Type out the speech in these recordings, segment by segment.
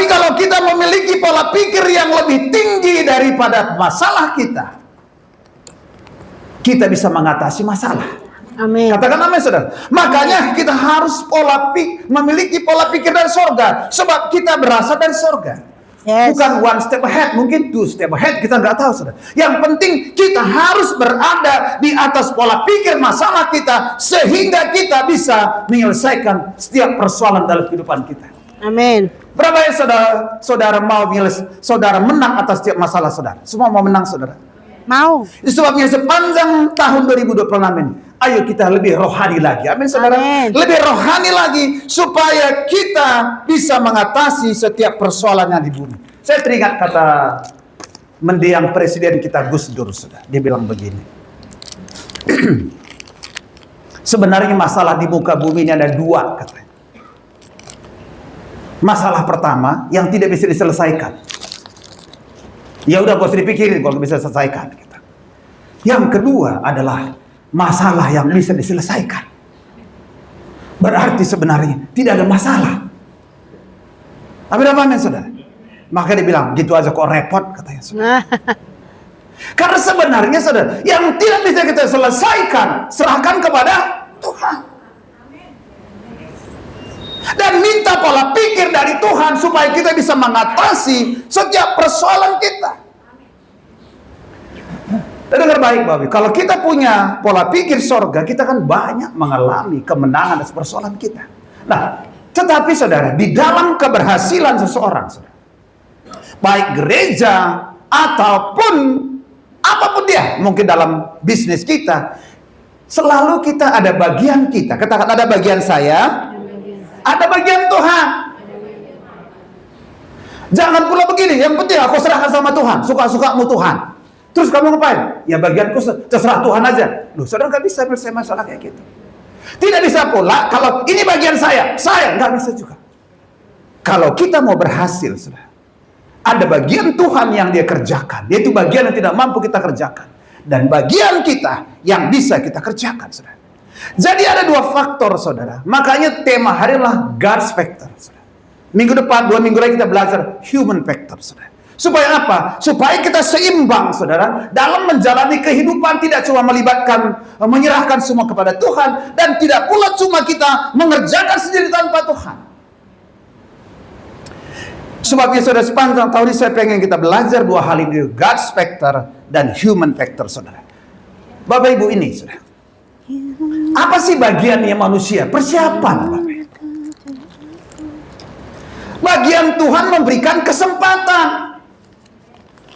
Tapi kalau kita memiliki pola pikir yang lebih tinggi daripada masalah kita bisa mengatasi masalah. Amin. Katakan amin, saudara. Makanya kita harus memiliki pola pikir dari sorga. Sebab kita berasal dari sorga. Yes. Bukan one step ahead, mungkin two step ahead, kita nggak tahu, saudara. Yang penting kita harus berada di atas pola pikir masalah kita, sehingga kita bisa menyelesaikan setiap persoalan dalam kehidupan kita. Amin. Berapa ya saudara mau saudara menang atas setiap masalah saudara? Semua mau menang, saudara? Mau. Sebabnya sepanjang tahun 2026 ini, ayo kita lebih rohani lagi. Amin, saudara. Amin. Lebih rohani lagi supaya kita bisa mengatasi setiap persoalan yang di bumi. Saya teringat kata mendiang presiden kita Gus Dur, saudara. Dia bilang begini. Sebenarnya masalah di muka bumi ini ada dua, katanya. Masalah pertama yang tidak bisa diselesaikan. Ya udah, gak usah dipikirin kalau bisa selesaikan. Yang kedua adalah masalah yang bisa diselesaikan. Berarti sebenarnya tidak ada masalah. Amin, saudara. Maka dia bilang, gitu aja kok repot, katanya, saudara. Karena sebenarnya, saudara, yang tidak bisa kita selesaikan, serahkan kepada Tuhan. Dan minta pola pikir dari Tuhan supaya kita bisa mengatasi setiap persoalan kita. Dan dengar baik, Bapak, kalau kita punya pola pikir sorga, kita kan banyak mengalami kemenangan atas persoalan kita. Nah, tetapi saudara, di dalam keberhasilan seseorang, saudara, baik gereja ataupun apapun dia, mungkin dalam bisnis kita, selalu kita ada bagian kita. Katakan, ada bagian saya, ada bagian Tuhan. Jangan pula begini, yang penting aku serahkan sama Tuhan, suka-sukamu Tuhan. Terus kamu ngapain? Ya bagianku terserah Tuhan aja. Loh, saudara nggak bisa menyelesaikan masalah kayak gitu. Tidak bisa pula kalau ini bagian saya nggak bisa juga. Kalau kita mau berhasil, saudara, ada bagian Tuhan yang dia kerjakan, yaitu bagian yang tidak mampu kita kerjakan, dan bagian kita yang bisa kita kerjakan, saudara. Jadi ada dua faktor, saudara. Makanya tema hari adalah God's factor, saudara. Minggu depan, 2 minggu lagi kita belajar human factor, saudara. Supaya apa? Supaya kita seimbang, saudara, dalam menjalani kehidupan, tidak cuma melibatkan, menyerahkan semua kepada Tuhan, dan tidak pula cuma kita mengerjakan sendiri tanpa Tuhan. Sebabnya, saudara, sepanjang tahun ini saya pengen kita belajar dua hal ini, God's factor dan human factor, saudara. Bapak Ibu ini, saudara, apa sih bagiannya manusia? Persiapan, Bapak. Bagian Tuhan memberikan kesempatan.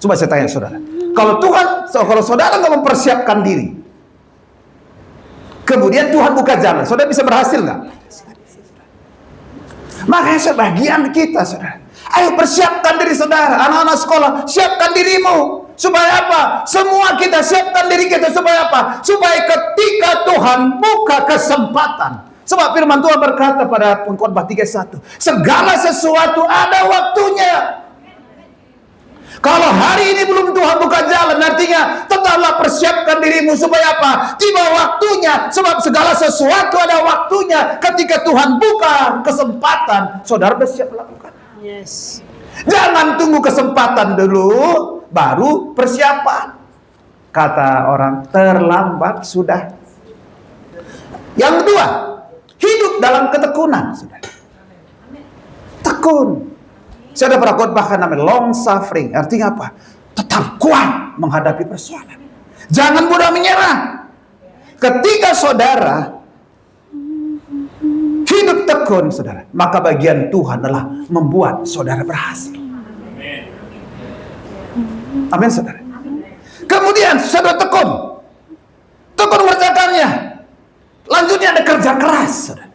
Coba saya tanya saudara, kalau saudara nggak mempersiapkan diri, kemudian Tuhan buka jalan, saudara bisa berhasil nggak? Makanya sebagian kita, saudara, ayo persiapkan diri saudara, anak-anak sekolah, siapkan dirimu. Supaya apa? Semua kita siapkan diri kita supaya apa? Supaya ketika Tuhan buka kesempatan. Sebab firman Tuhan berkata pada Pengkhotbah 31, segala sesuatu ada waktunya. Kalau hari ini belum Tuhan buka jalan, artinya tetaplah persiapkan dirimu supaya apa? Tiba waktunya, sebab segala sesuatu ada waktunya. Ketika Tuhan buka kesempatan, saudara bersiap melakukan. Yes. Jangan tunggu kesempatan dulu, baru persiapan. Kata orang, terlambat sudah. Yang kedua, hidup dalam ketekunan. Tekun. Saya ada pernah khotbahkan namanya long suffering. Artinya apa? Tetap kuat menghadapi persoalan. Jangan mudah menyerah. Ketika saudara hidup tekun, saudara, maka bagian Tuhan adalah membuat saudara berhasil. Amin, saudara. Kemudian saudara tekun mengerjakannya. Lanjutnya ada kerja keras, saudara.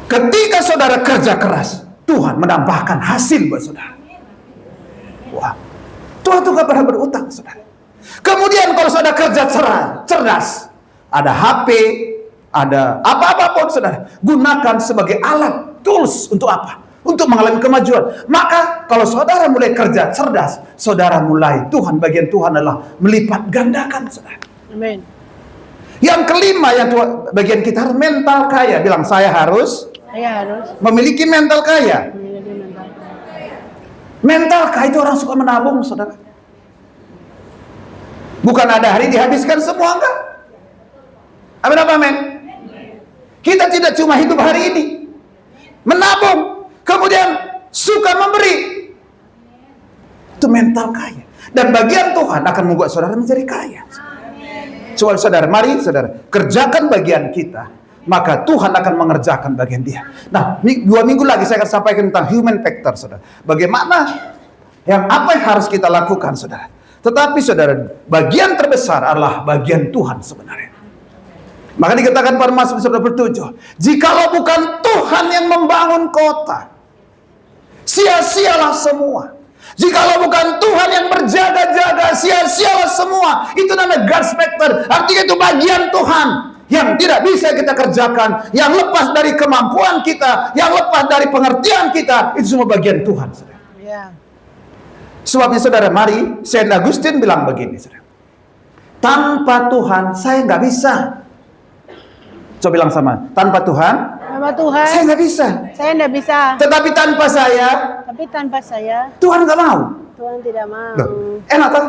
Ketika saudara kerja keras, Tuhan menambahkan hasil buat saudara. Wah, Tuhan tuh gak pernah berutang, saudara. Kemudian kalau saudara kerja cerdas, ada HP, ada apa-apapun, saudara, gunakan sebagai alat, tools untuk apa? Untuk mengalami kemajuan. Maka kalau saudara mulai kerja cerdas, saudara mulai, bagian Tuhan adalah melipat gandakan, saudara. Amin. Yang kelima, yang bagian kita harus mental kaya. Bilang, saya harus Saya harus Memiliki mental kaya. memiliki mental. Mental kaya itu orang suka menabung, saudara. Bukan ada hari dihabiskan semua, enggak. Amin apa amin? Kita tidak cuma hidup hari ini. Menabung, kemudian suka memberi. Itu mental kaya. Dan bagian Tuhan akan membuat saudara menjadi kaya. Soal saudara, mari saudara, kerjakan bagian kita, maka Tuhan akan mengerjakan bagian dia. Nah, 2 minggu lagi saya akan sampaikan tentang human factor, saudara. Bagaimana apa yang harus kita lakukan, saudara. Tetapi saudara, bagian terbesar adalah bagian Tuhan sebenarnya. Maka dikatakan pada Mazmur 107, jikalau bukan Tuhan yang membangun kota, sia-sialah semua. Jikalau bukan Tuhan yang berjaga-jaga, sia-sialah semua. Itu namanya God's factor. Artinya itu bagian Tuhan yang tidak bisa kita kerjakan, yang lepas dari kemampuan kita, yang lepas dari pengertian kita. Itu semua bagian Tuhan, saudara. Ya. Sebabnya saudara, mari Saint Augustine bilang begini, saudara. Tanpa Tuhan saya nggak bisa. Coba bilang sama, tanpa Tuhan Nama Tuhan, saya nggak bisa. saya tidak bisa. Tetapi tanpa saya Tapi tanpa saya, Tuhan nggak mau. Tuhan tidak mau. Loh, enak kan?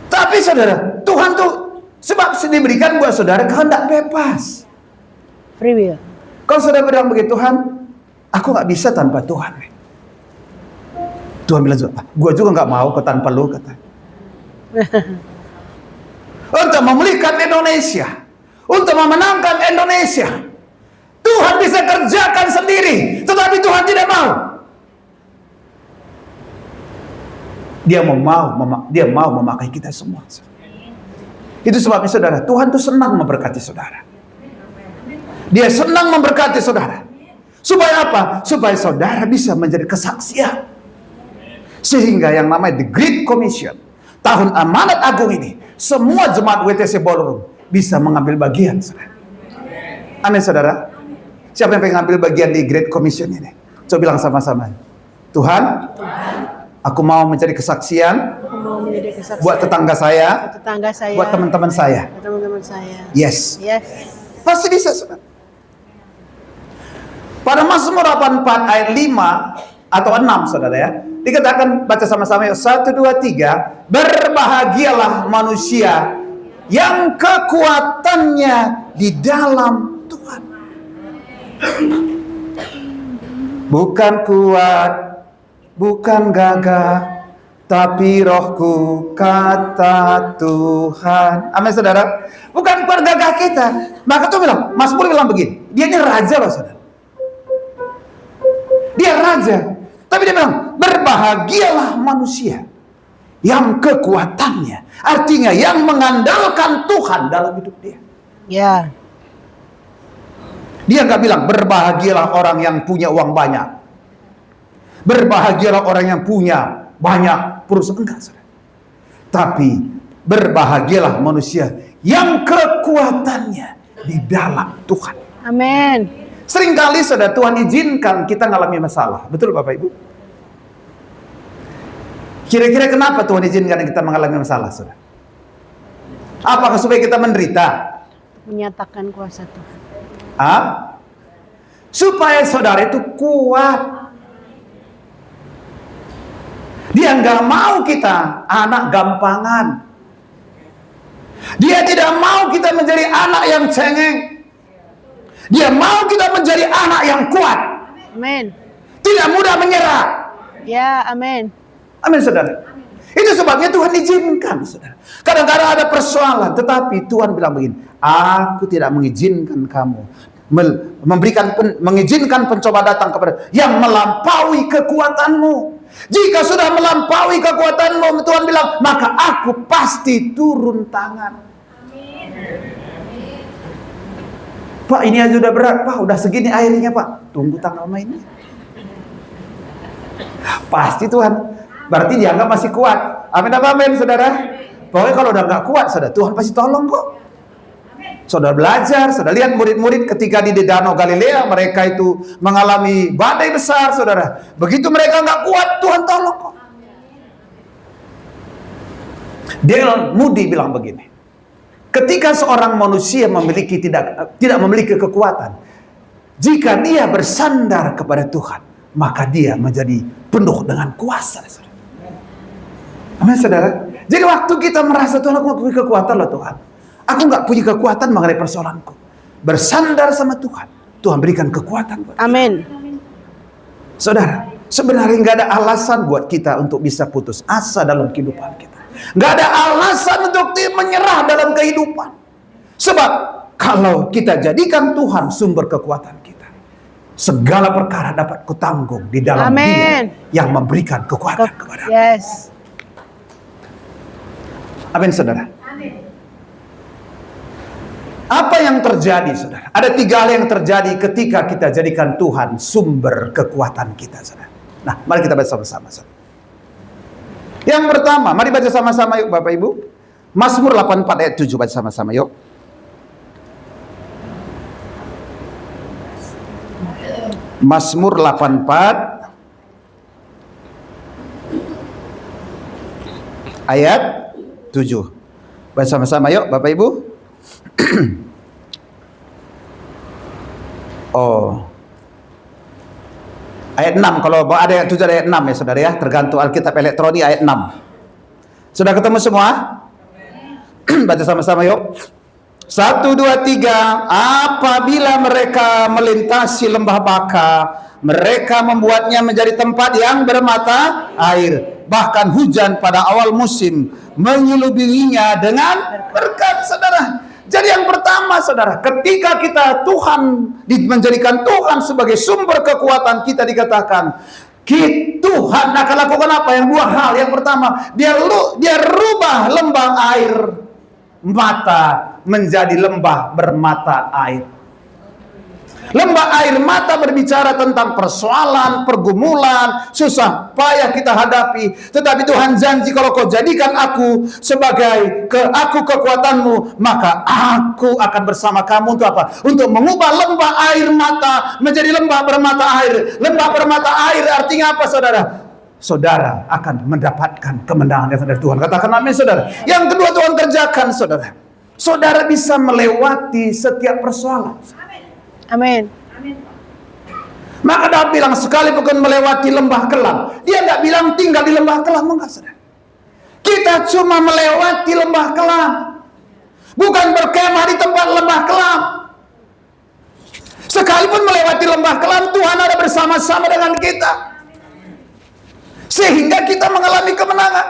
Tapi saudara, Tuhan tuh sebab diberikan buat saudara kehendak bebas. Free will. Kalau saudara bilang begitu, Tuhan, aku nggak bisa tanpa Tuhan. Tuhan bilang, gue juga nggak mau ke tanpa lu, kata. Untuk memulihkan Indonesia, untuk memenangkan Indonesia, Tuhan bisa kerjakan sendiri, tetapi Tuhan tidak mau. Dia mau memakai kita semua. Itu sebabnya saudara, Tuhan tuh senang memberkati saudara. Dia senang memberkati saudara. Supaya apa? Supaya saudara bisa menjadi kesaksian. Sehingga yang namanya The Great Commission, tahun amanat agung ini, semua jemaat WTC Ballroom bisa mengambil bagian, saudara. Amin, saudara. Siapa yang pengen ambil bagian di Great Commission ini? Coba bilang sama-sama. Tuhan, aku mau menjadi kesaksian, buat tetangga saya, buat teman-teman saya. Yes. Pasti bisa, saudara. Pada Mazmur 84 ayat 5 atau 6, saudara ya, dikatakan, baca sama-sama ya, 1, 2, 3, berbahagialah manusia yang kekuatannya di dalam Tuhan. Bukan kuat, bukan gagah, tapi rohku, kata Tuhan. Amin, saudara. Bukan kuat gagah kita. Maka tuh bilang, Mazmur bilang begini, dia ini raja loh, saudara. Dia raja, tapi dia bilang, berbahagialah manusia yang kekuatannya, artinya yang mengandalkan Tuhan dalam hidup dia. Ya. Dia nggak bilang berbahagialah orang yang punya uang banyak, berbahagialah orang yang punya banyak perusahaan, enggak, saudara. Tapi berbahagialah manusia yang kekuatannya di dalam Tuhan. Amin. Seringkali saudara, Tuhan izinkan kita ngalami masalah. Betul Bapak Ibu? Kira-kira kenapa Tuhan izinkan kita mengalami masalah, saudara? Apakah supaya kita menderita? Menyatakan kuasa Tuhan. Supaya saudara itu kuat. Dia nggak mau kita anak gampangan. Dia tidak mau kita menjadi anak yang cengeng. Dia mau kita menjadi anak yang kuat. Amin. Tidak mudah menyerah. Ya, amin. Amin, saudara. Itu sebabnya Tuhan izinkan, saudara. Kadang-kadang ada persoalan, tetapi Tuhan bilang begini, aku tidak mengizinkan kamu mengizinkan pencoba datang kepada yang melampaui kekuatanmu. Jika sudah melampaui kekuatanmu, Tuhan bilang, maka aku pasti turun tangan. Pak, ini aja udah berat, Pak, udah segini airnya, Pak. Tunggu tanggal mainnya. Pasti Tuhan, berarti dianggap masih kuat. Amin apa amin, saudara? Pokoknya kalau udah nggak kuat, saudara, Tuhan pasti tolong kok. Saudara belajar, saudara lihat murid-murid ketika di Danau Galilea, mereka itu mengalami badai besar, saudara. Begitu mereka nggak kuat, Tuhan tolong kok. Dale Moody bilang begini, ketika seorang manusia tidak memiliki kekuatan, Jika dia bersandar kepada Tuhan, maka dia menjadi penuh dengan kuasa. Amin, saudara. Jadi waktu kita merasa Tuhan, aku punya kekuatan loh Tuhan, aku nggak punya kekuatan mengenai persoalanku, bersandar sama Tuhan, Tuhan berikan kekuatan buat kita. Amin. Saudara, sebenarnya nggak ada alasan buat kita untuk bisa putus asa dalam kehidupan kita. Nggak ada alasan untuk menyerah dalam kehidupan. Sebab kalau kita jadikan Tuhan sumber kekuatan kita, segala perkara dapat kutanggung di dalam Amin. Dia yang memberikan kekuatan kepada kita. Yes. Amin, saudara. Apa yang terjadi, saudara? Ada 3 hal yang terjadi ketika kita jadikan Tuhan sumber kekuatan kita, saudara. Nah, mari kita baca sama-sama, saudara. Yang pertama, mari baca sama-sama yuk Bapak Ibu. Mazmur 84 ayat 7, baca sama-sama yuk. Mazmur 84 ayat 7. Baca sama-sama yuk Bapak Ibu. Oh. Ayat 6, kalau ada ayat 7 ada ayat 6 ya saudara ya, tergantung Alkitab elektronik ayat 6. Sudah ketemu semua? Baca sama-sama yuk. 1, 2, 3. Apabila mereka melintasi lembah Baka, mereka membuatnya menjadi tempat yang bermata air. Bahkan hujan pada awal musim menyelubuhinya dengan berkat, saudara. Jadi yang pertama, saudara, ketika kita menjadikan Tuhan sebagai sumber kekuatan kita, dikatakan Tuhan akan lakukan apa? Yang 2 hal. Yang pertama, dia rubah lembah air mata menjadi lembah bermata air. Lembah air mata berbicara tentang persoalan, pergumulan, susah payah kita hadapi. Tetapi Tuhan janji, kalau kau jadikan aku sebagai kekuatanmu, maka aku akan bersama kamu untuk apa? Untuk mengubah lembah air mata menjadi lembah bermata air. Lembah bermata air artinya apa, saudara? Saudara akan mendapatkan kemenangan dari Tuhan. Katakan amin, saudara. Yang kedua Tuhan kerjakan, saudara. Saudara bisa melewati setiap persoalan. Amin. Maka Daud bilang, sekalipun melewati lembah kelam. Dia nggak bilang tinggal di lembah kelam, enggak, saudara. Kita cuma melewati lembah kelam, bukan berkemah di tempat lembah kelam. Sekalipun melewati lembah kelam, Tuhan ada bersama-sama dengan kita, sehingga kita mengalami kemenangan.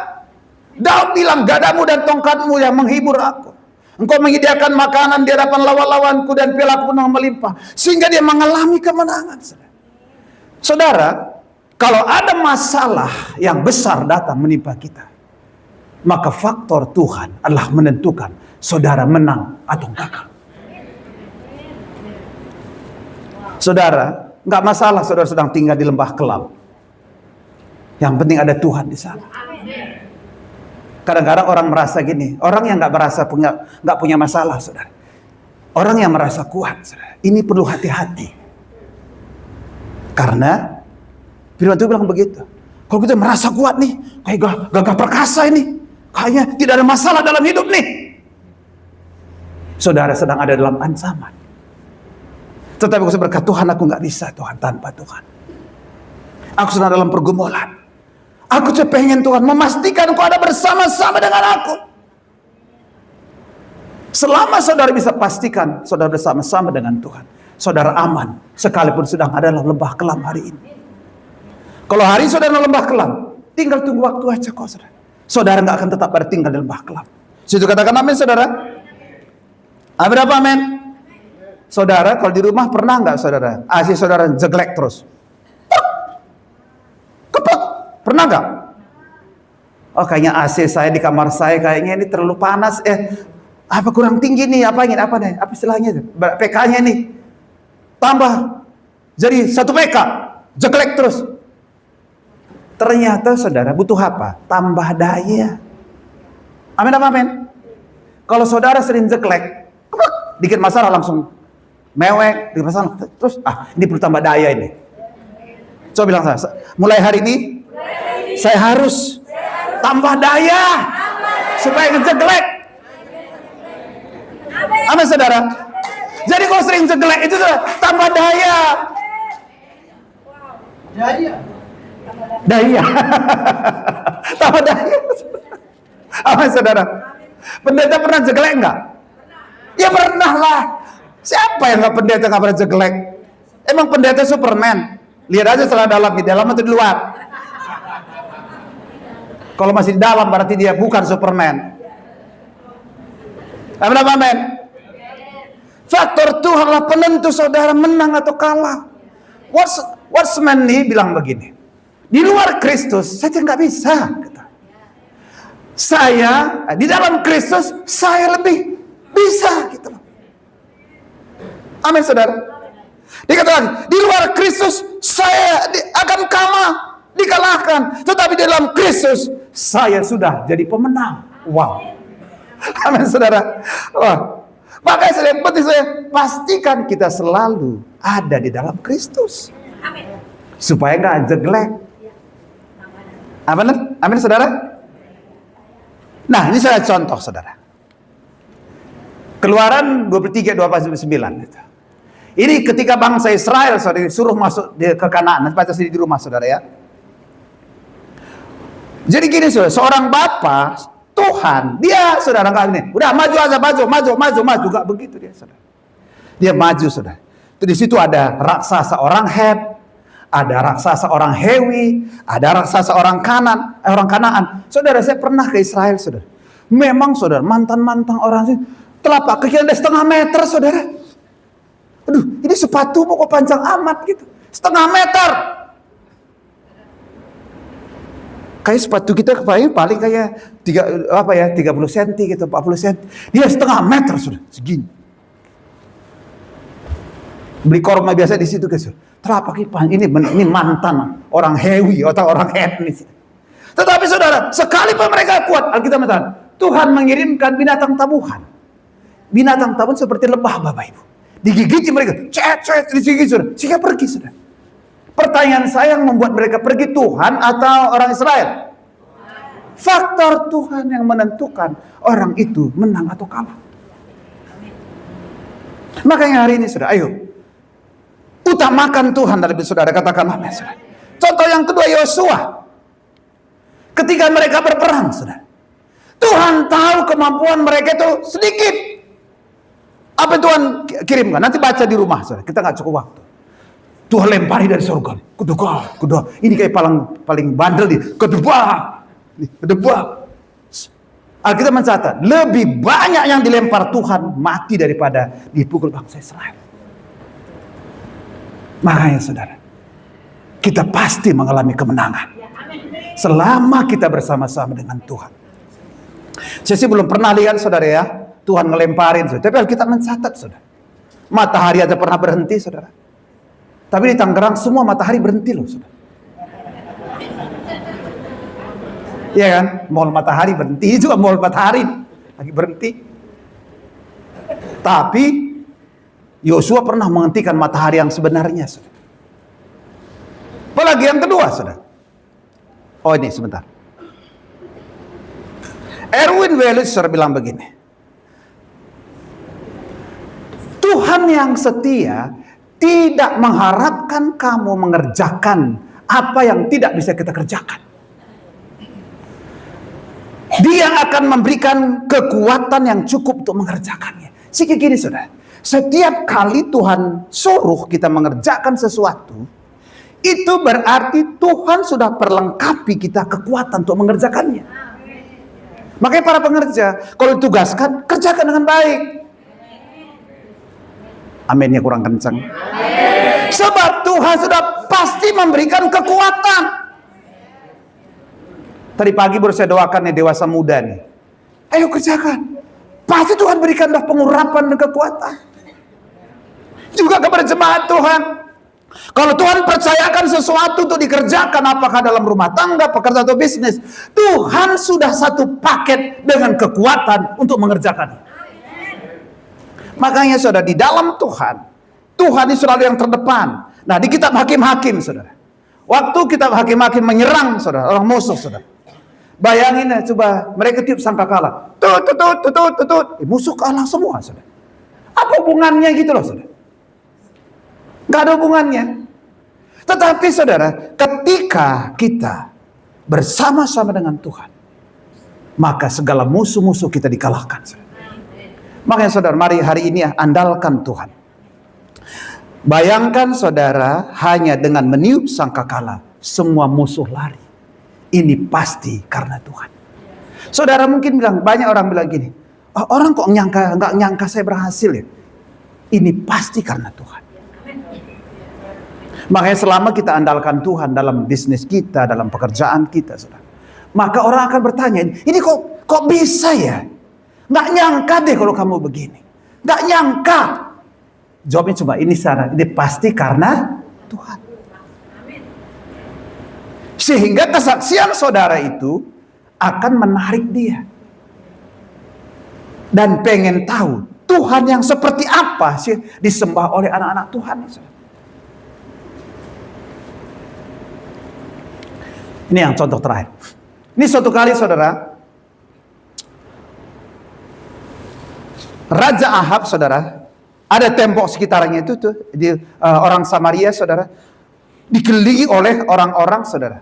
Daud bilang, gadamu dan tongkatmu yang menghibur aku. Engkau menyediakan makanan di hadapan lawan-lawanku dan pialaku penuh melimpah. Sehingga dia mengalami kemenangan. Saudara, kalau ada masalah yang besar datang menimpa kita, maka faktor Tuhan adalah menentukan saudara menang atau gagal. Saudara, nggak masalah saudara sedang tinggal di lembah kelam. Yang penting ada Tuhan di sana. Kadang-kadang orang merasa gini, orang yang nggak punya masalah, saudara. Orang yang merasa kuat, saudara. Ini perlu hati-hati. Karena Firman Tuhan bilang begitu. Kalau kita merasa kuat nih, kayak gagah perkasa ini, kayaknya tidak ada masalah dalam hidup nih, saudara sedang ada dalam ancaman. Tetapi aku berkata, Tuhan, aku nggak bisa Tuhan tanpa Tuhan. Aku sedang dalam pergumulan. Aku pengen Tuhan memastikan Kau ada bersama-sama dengan aku. Selama saudara bisa pastikan saudara bersama-sama dengan Tuhan, saudara aman sekalipun sedang ada dalam lembah kelam hari ini. Kalau hari saudara dalam lembah kelam, tinggal tunggu waktu aja kok, saudara. Saudara nggak akan tetap bertinggal di lembah kelam. Situ katakan amin, saudara. Amin apa amin? Saudara, kalau di rumah pernah nggak saudara AC saudara jeglek terus? Pernah nggak? Oh, kayaknya AC saya di kamar saya kayaknya ini terlalu panas. Apa kurang tinggi nih? Apa nih? Apa istilahnya? PK-nya nih tambah jadi 1 PK, jeglek terus. Ternyata saudara butuh apa? Tambah daya. Amin apa amin? Kalau saudara sering jeglek, dikit masalah langsung mewek, dikit masalah terus ini perlu tambah daya ini. Coba bilang saya, mulai hari ini saya harus tambah daya supaya ngejeglek. Amin, saudara. Jadi kalau sering jelek itu tambah daya. Daya. Tambah daya. Apa saudara? Pendeta pernah jelek enggak? Ya pernah lah. Siapa yang nggak pendeta nggak pernah jelek? Emang pendeta Superman? Lihat aja setelah di dalam atau di luar. Kalau masih di dalam berarti dia bukan Superman. Amin. Faktor Tuhanlah penentu saudara menang atau kalah. Watchman nih bilang begini. Di luar Kristus saya nggak bisa. Saya di dalam Kristus saya lebih bisa gitu loh. Amin saudara. Dikatakan di luar Kristus saya akan kalah, dikalahkan. Tetapi di dalam Kristus saya sudah jadi pemenang. Wow. Amin saudara. Wah. Makanya yang penting saya pastikan kita selalu ada di dalam Kristus. Amin. Supaya nggak jelek. Amin saudara. Nah ini saya contoh saudara. Keluaran 23:29 gitu. Ini ketika bangsa Israel saudara disuruh masuk ke Kanaan. Baca sendiri di rumah saudara ya. Jadi gini saudara, seorang bapak Tuhan, dia saudara nggak ini, udah maju aja, maju, nggak begitu dia saudara. Dia maju saudara. Di situ ada raksasa orang Het, ada raksasa orang Hewi, ada raksasa orang Kanaan. Saudara, saya pernah ke Israel saudara. Memang saudara, mantan orang sih telapak kaki ada 1,5 meter saudara. Aduh, ini sepatu kok panjang amat gitu. 1,5 meter. Kayak sepatu kita paling kayak 30 cm gitu, 40 cm. Dia 1,5 meter sudah, segini. Beli korma biasa di situ guys. Telapak ini mantan orang Hewi atau orang etnis. Tetapi saudara, sekalipun mereka kuat, Alkitab mengatakan, Tuhan mengirimkan binatang tabuhan. Binatang tabuhan seperti lebah Bapak Ibu. Digigiti mereka, digigit sudah, sehingga pergi sudah. Pertanyaan saya yang membuat mereka pergi Tuhan atau orang Israel? Faktor Tuhan yang menentukan orang itu menang atau kalah. Makanya hari ini saudara, ayo utamakan Tuhan dari saudara, katakan amin saudara. Contoh yang kedua Yosua. Ketika mereka berperang saudara, Tuhan tahu kemampuan mereka itu sedikit. Apa Tuhan kirimkan? Nanti baca di rumah saudara, kita nggak cukup waktu. Tuhan lempari dari surga. Kedua. Ini kayak paling bandel nih. Kedua. Alkitab mencatat, lebih banyak yang dilempar Tuhan mati daripada dipukul bangsa Israel. Makanya saudara, kita pasti mengalami kemenangan selama kita bersama-sama dengan Tuhan. Saya sih belum pernah lihat saudara ya, Tuhan ngelemparin saudara. Tapi Alkitab mencatat saudara, matahari aja pernah berhenti saudara. Tapi di Tangerang semua matahari berhenti loh saudara. Iya kan? Mall matahari berhenti, juga mall matahari lagi berhenti. Tapi Yosua pernah menghentikan matahari yang sebenarnya saudara. Apalagi yang kedua saudara. Oh ini sebentar. Erwin Welitzer bilang begini. Tuhan yang setia tidak mengharapkan kamu mengerjakan apa yang tidak bisa kita kerjakan. Dia akan memberikan kekuatan yang cukup untuk mengerjakannya. Sehingga gini saudara, setiap kali Tuhan suruh kita mengerjakan sesuatu, itu berarti Tuhan sudah perlengkapi kita kekuatan untuk mengerjakannya. Makanya para pengerja, kalau ditugaskan, kerjakan dengan baik. Aminnya kurang kencang. Sebab Tuhan sudah pasti memberikan kekuatan. Tadi pagi baru saya doakan nih dewasa muda nih. Ayo kerjakan. Pasti Tuhan berikan pengurapan dan kekuatan. Juga kepada jemaat Tuhan. Kalau Tuhan percayakan sesuatu untuk dikerjakan, apakah dalam rumah tangga, pekerjaan atau bisnis, Tuhan sudah satu paket dengan kekuatan untuk mengerjakannya. Makanya saudara, di dalam Tuhan ini selalu yang terdepan. Nah di kitab Hakim-Hakim saudara, waktu kitab Hakim-Hakim menyerang saudara, orang musuh saudara, bayangin ya coba, mereka tiup sangkakala, musuh kalah semua saudara. Apa hubungannya gitu loh, saudara? Nggak ada hubungannya. Tetapi saudara, ketika kita bersama-sama dengan Tuhan, maka segala musuh-musuh kita dikalahkan, saudara. Makanya saudara, mari hari ini andalkan Tuhan. Bayangkan saudara, hanya dengan meniup sangkakala semua musuh lari. Ini pasti karena Tuhan. Saudara mungkin bilang, banyak orang bilang gini, "Oh, orang kok nggak nyangka saya berhasil ya?" Ini pasti karena Tuhan. Makanya selama kita andalkan Tuhan dalam bisnis kita, dalam pekerjaan kita, saudara, maka orang akan bertanya, ini kok bisa ya? Nggak nyangka deh kalau kamu begini. Nggak nyangka. Jawabnya cuma ini pasti karena Tuhan. Sehingga kesaksian saudara itu akan menarik dia. Dan pengen tahu Tuhan yang seperti apa sih disembah oleh anak-anak Tuhan. Ini yang contoh terakhir. Ini suatu kali saudara, Raja Ahab saudara, ada tembok sekitarnya itu tuh, orang Samaria saudara, dikelilingi oleh orang-orang saudara.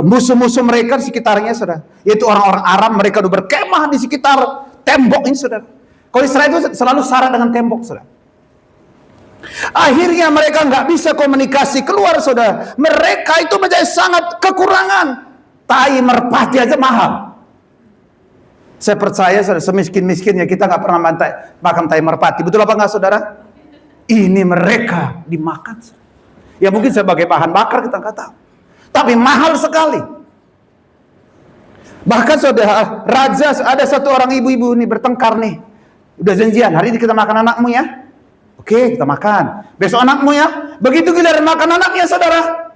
Musuh-musuh mereka di sekitarnya saudara, yaitu orang-orang Aram, mereka udah berkemah di sekitar tembok ini saudara. Kalau Israel itu selalu syarat dengan tembok saudara. Akhirnya mereka nggak bisa komunikasi keluar saudara. Mereka itu menjadi sangat kekurangan. Tai merpati aja mahal. Saya percaya saudara, semiskin-miskinnya kita nggak pernah makan tai merpati. Betul apa nggak saudara? Ini mereka dimakan. Ya mungkin sebagai bahan bakar kita nggak tahu. Tapi mahal sekali. Bahkan saudara, raja, ada satu orang ibu-ibu ini bertengkar nih. Udah janjian, hari ini kita makan anakmu ya. Oke, kita makan. Besok anakmu ya. Begitu giliran makan anaknya saudara,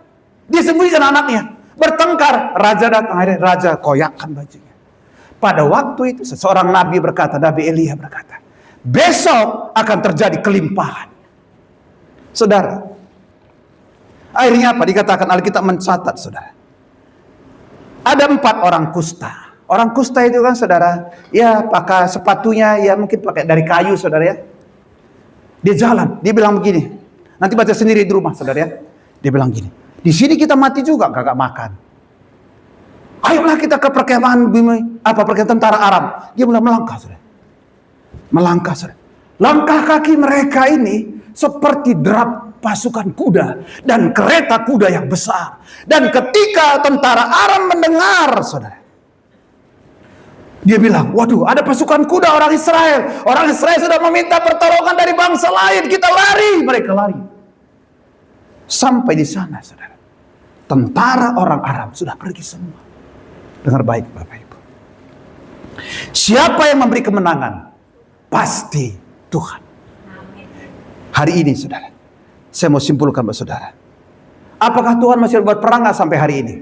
dia sembunyikan anaknya. Bertengkar, raja datang, akhirnya raja koyakkan bajunya. Pada waktu itu seseorang nabi berkata, Nabi Elia berkata, besok akan terjadi kelimpahan. Saudara, akhirnya apa? Dikatakan Alkitab mencatat saudara, ada 4 orang kusta. Orang kusta itu kan saudara, ya pakai sepatunya ya mungkin pakai dari kayu saudara ya. Dia jalan, dia bilang begini. Nanti baca sendiri di rumah saudara ya. Dia bilang gini, di sini kita mati juga kagak makan. Ayolah kita ke perkemahan perkemahan tentara Aram. Dia mulai melangkah saudara. Melangkah saudara. Langkah kaki mereka ini seperti derap pasukan kuda dan kereta kuda yang besar. Dan ketika tentara Aram mendengar saudara, dia bilang, waduh ada pasukan kuda orang Israel. Orang Israel sudah meminta pertolongan dari bangsa lain. Kita lari. Mereka lari. Sampai di sana saudara, tentara orang Aram sudah pergi semua. Dengar baik Bapak Ibu. Siapa yang memberi kemenangan? Pasti Tuhan. Hari ini saudara, saya mau simpulkan buat saudara. Apakah Tuhan masih buat perang sampai hari ini?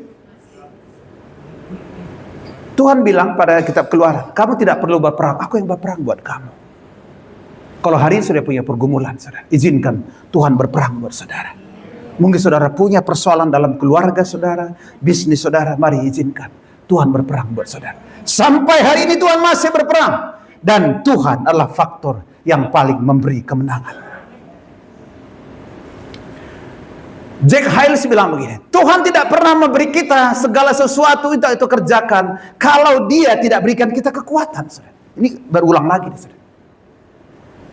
Tuhan bilang pada kitab Keluaran, kamu tidak perlu berperang, aku yang berperang buat kamu. Kalau hari ini sudah punya pergumulan, saudara, izinkan Tuhan berperang buat saudara. Mungkin saudara punya persoalan dalam keluarga saudara, bisnis saudara, mari izinkan Tuhan berperang buat saudara. Sampai hari ini Tuhan masih berperang. Dan Tuhan adalah faktor yang paling memberi kemenangan. Jack Hyles bilang begini, Tuhan tidak pernah memberi kita segala sesuatu itu kerjakan kalau dia tidak berikan kita kekuatan. Saudara. Ini berulang lagi. Saudara.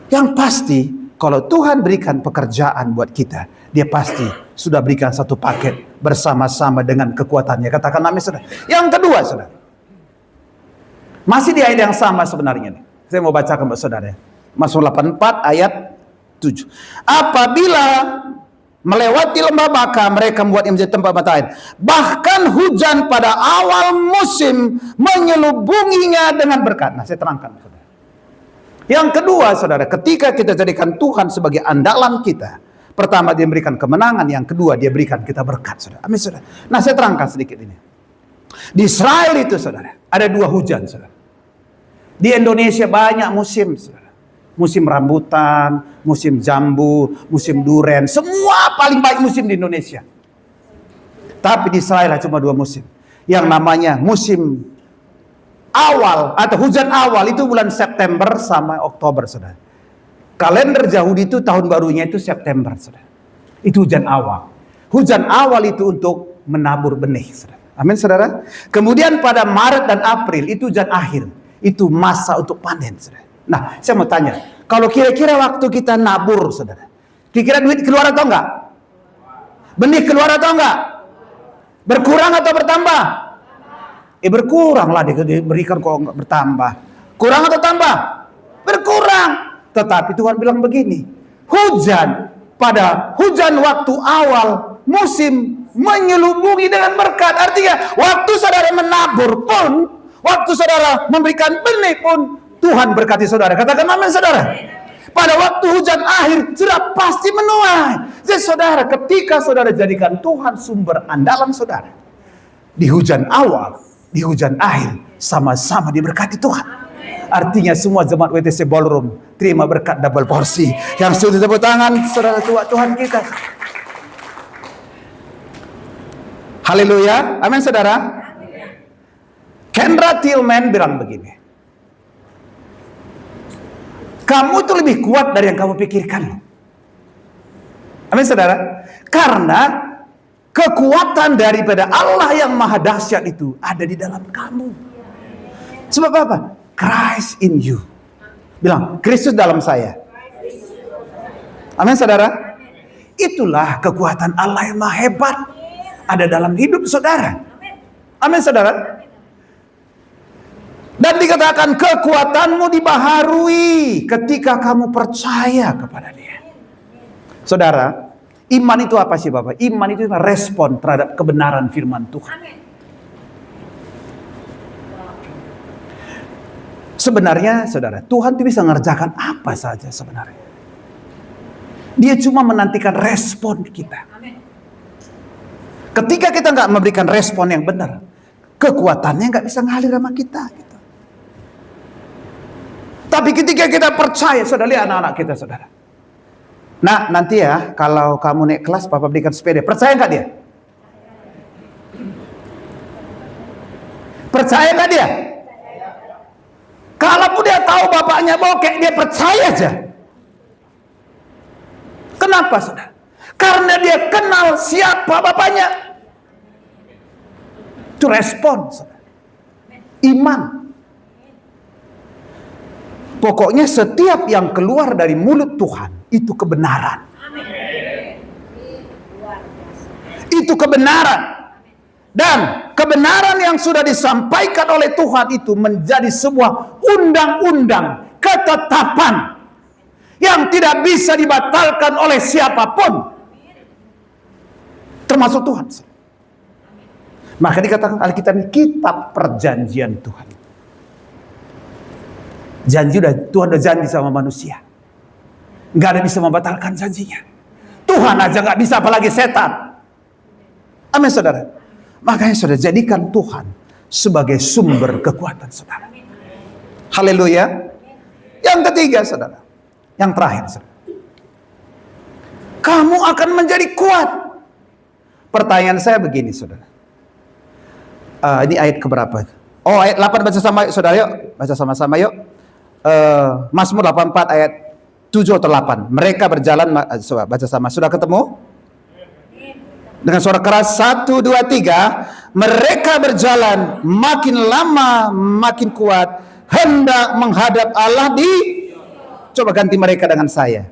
Yang pasti kalau Tuhan berikan pekerjaan buat kita, dia pasti sudah berikan satu paket bersama-sama dengan kekuatannya. Katakan amin saudara. Yang kedua saudara, masih di ayat yang sama sebenarnya nih. Saya mau bacakan buat saudara. Mazmur 84 ayat 7. Apabila melewati lembah Baka, mereka membuat menjadi tempat mata air. Bahkan hujan pada awal musim menyelubunginya dengan berkat. Nah, saya terangkan, saudara. Yang kedua, saudara, ketika kita jadikan Tuhan sebagai andalan kita, pertama dia berikan kemenangan, yang kedua dia berikan kita berkat, saudara. Amin, saudara. Nah, saya terangkan sedikit ini. Di Israel itu, saudara, ada 2 hujan, saudara. Di Indonesia banyak musim, saudara. Musim rambutan, musim jambu, musim duren, semua paling baik musim di Indonesia. Tapi di Israel cuma 2 musim. Yang namanya musim awal atau hujan awal itu bulan September sama Oktober, saudara. Kalender Yahudi itu tahun barunya itu September, saudara. Itu hujan awal. Hujan awal itu untuk menabur benih, saudara. Amin, saudara. Kemudian pada Maret dan April itu hujan akhir. Itu masa untuk panen, saudara. Nah, saya mau tanya, kalau kira-kira waktu kita nabur, saudara, kira-kira duit keluar atau enggak? Benih keluar atau enggak? Berkurang atau bertambah? Berkurang lah, diberikan kok enggak bertambah. Kurang atau tambah? Berkurang. Tetapi Tuhan bilang begini, hujan pada hujan waktu awal musim menyelubungi dengan berkat. Artinya waktu saudara menabur pun, waktu saudara memberikan benih pun, Tuhan berkati saudara. Katakan amin, saudara. Pada waktu hujan akhir sudah pasti menuai. Jadi saudara, ketika saudara jadikan Tuhan sumber andalan saudara, di hujan awal, di hujan akhir, sama-sama diberkati Tuhan. Artinya semua jemaat WTC Ballroom terima berkat double porsi. Yang sudah tepuk tangan, saudara tua Tuhan kita. Haleluya, amin, saudara. Kendra Tillman bilang begini, kamu itu lebih kuat dari yang kamu pikirkan. Amin, saudara. Karena kekuatan daripada Allah yang maha dahsyat itu ada di dalam kamu. Sebab apa? Christ in you. Bilang, Kristus dalam saya. Amin, saudara. Itulah kekuatan Allah yang maha hebat ada dalam hidup saudara. Amin, saudara. Dan dikatakan kekuatanmu dibaharui ketika kamu percaya kepada Dia. Saudara, iman itu apa sih Bapak? Iman itu respon terhadap kebenaran firman Tuhan. Sebenarnya saudara, Tuhan itu bisa mengerjakan apa saja sebenarnya. Dia cuma menantikan respon kita. Ketika kita nggak memberikan respon yang benar, kekuatannya nggak bisa ngalir sama kita. Gitu. Tapi ketika kita percaya, saudara, lihat anak-anak kita, saudara. Nah, nanti ya, kalau kamu naik kelas, Papa berikan sepeda. Percaya nggak dia? Percaya nggak dia? Kalaupun dia tahu bapaknya bokek, dia percaya aja. Kenapa, saudara? Karena dia kenal siapa bapaknya. Itu respon, saudara. Iman. Pokoknya setiap yang keluar dari mulut Tuhan, itu kebenaran. Itu kebenaran. Dan kebenaran yang sudah disampaikan oleh Tuhan itu menjadi sebuah undang-undang, ketetapan yang tidak bisa dibatalkan oleh siapapun, termasuk Tuhan. Maka dikatakan Alkitab ini kitab perjanjian Tuhan. Tuhan udah janji sama manusia, nggak ada bisa membatalkan janjinya. Tuhan aja nggak bisa, apalagi setan. Amin, saudara. Makanya saudara, jadikan Tuhan sebagai sumber kekuatan saudara. Haleluya. Yang ketiga, saudara, yang terakhir, saudara, kamu akan menjadi kuat. Pertanyaan saya begini, saudara. Ini ayat keberapa? Oh, ayat 8, baca sama yuk, saudara, yuk. Baca sama-sama yuk. Mazmur 84 ayat 7 atau 8. Mereka berjalan, baca sama. Sudah ketemu? Dengan suara keras, 1, 2, 3. Mereka berjalan makin lama makin kuat, hendak menghadap Allah di... Coba ganti mereka dengan saya.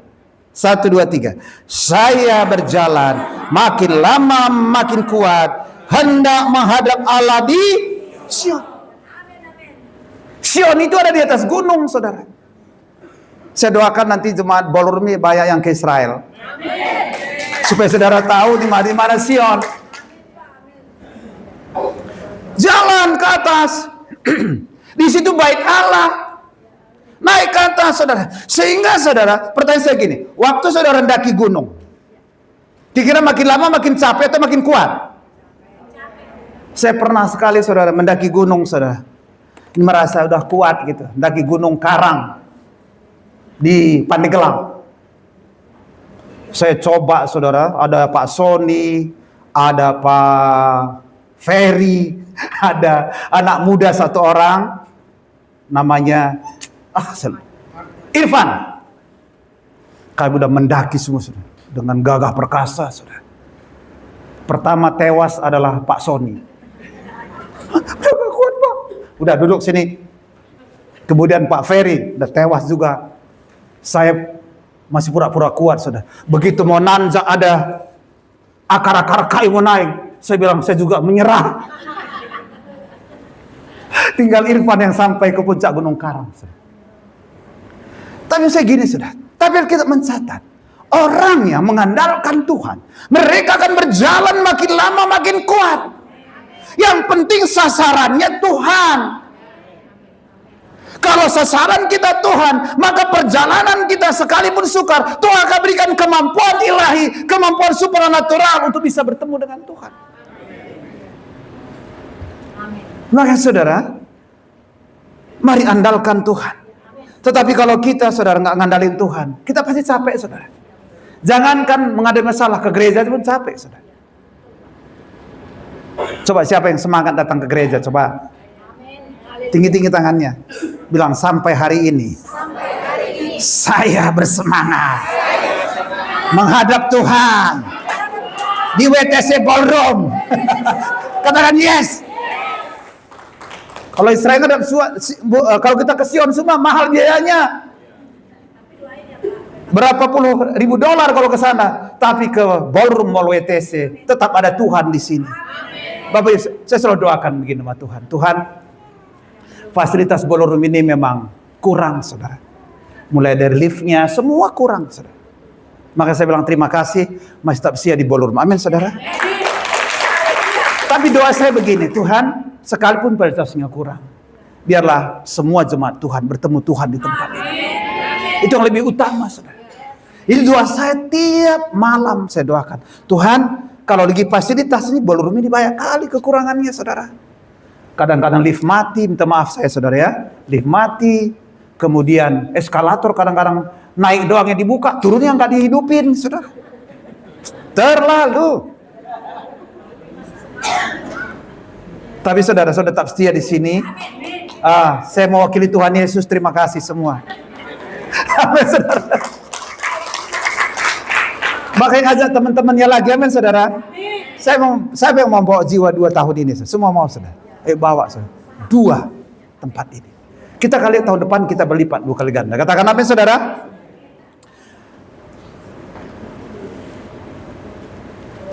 1, 2, 3. Saya berjalan makin lama makin kuat, hendak menghadap Allah di Sion. Sion itu ada di atas gunung, saudara. Saya doakan nanti jemaat Ballroom banyak yang ke Israel. Supaya saudara tahu di mana Sion. Jalan ke atas. Di situ bait Allah. Naik ke atas, saudara. Sehingga saudara, pertanyaan saya gini, waktu saudara mendaki gunung, dikira makin lama makin capek atau makin kuat? Saya pernah sekali, saudara, mendaki gunung, saudara. Merasa udah kuat gitu. Mendaki gunung Karang di Pandeglang. Saya coba, saudara, ada Pak Sony, ada Pak Ferry, ada anak muda satu orang, namanya Irfan. Kami udah mendaki semua, saudara, dengan gagah perkasa, saudara. Pertama tewas adalah Pak Sony. Udah kuat, Pak. Udah duduk sini. Kemudian Pak Ferry udah tewas juga. Saya masih pura-pura kuat, saudara. Begitu mau nanjak ada akar-akar kayu mau naik, saya bilang saya juga menyerah. Tinggal Irfan yang sampai ke puncak Gunung Karang, saudara. Tapi saya gini, saudara. Tapi kita mencatat, orang yang mengandalkan Tuhan, mereka akan berjalan makin lama makin kuat. Yang penting sasarannya Tuhan. Kalau sasaran kita Tuhan, maka perjalanan kita sekalipun sukar, Tuhan akan berikan kemampuan ilahi, kemampuan supranatural untuk bisa bertemu dengan Tuhan. Maka saudara, mari andalkan Tuhan. Tetapi kalau kita, saudara, nggak ngandalin Tuhan, kita pasti capek, saudara. Jangankan menghadapi masalah, ke gereja pun capek, saudara. Coba siapa yang semangat datang ke gereja, coba. Tinggi-tinggi tangannya. Bilang, sampai hari ini, saya bersemangat menghadap Tuhan di WTC Ballroom. Katakan yes. Kalau Israel kalau kita ke Sion semua mahal biayanya. Berapa puluh ribu dolar kalau ke sana. Tapi ke Ballroom Mall WTC tetap ada Tuhan di sini. Bapak Ibu, saya selalu doakan begini sama Tuhan. Tuhan, fasilitas Ballroom ini memang kurang, saudara. Mulai dari liftnya, semua kurang, saudara. Maka saya bilang terima kasih, masih tetap setia di Ballroom. Amin, saudara. Tapi doa saya begini, Tuhan, sekalipun fasilitasnya kurang, biarlah semua jemaat Tuhan bertemu Tuhan di tempat ini. Itu yang lebih utama, saudara. Ini doa saya tiap malam saya doakan. Tuhan, kalau lagi fasilitas ini, Ballroom ini banyak kali kekurangannya, saudara. Kadang-kadang lift mati, minta maaf saya, saudara ya. Lift mati, kemudian eskalator kadang-kadang naik doang yang dibuka, turunnya nggak dihidupin, saudara. Terlalu. Tapi saudara tetap setia di sini. Saya mewakili Tuhan Yesus, terima kasih semua. Amin, saudara. Makanya ajak teman-temannya lagi, amin, saudara. Saya mau bawa jiwa 2 tahun ini, semua mau, saudara. Bawa, saudara. 2 tempat ini. Kita kali tahun depan kita berlipat 2 kali ganda. Katakan amin, saudara.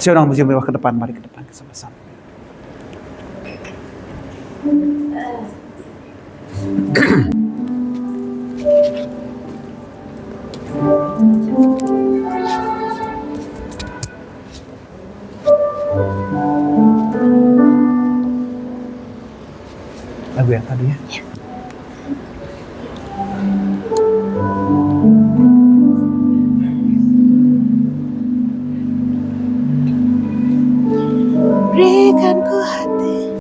Saya orang puji mewah ke depan, mari ke depan sama-sama. Lagu yang tadi ya.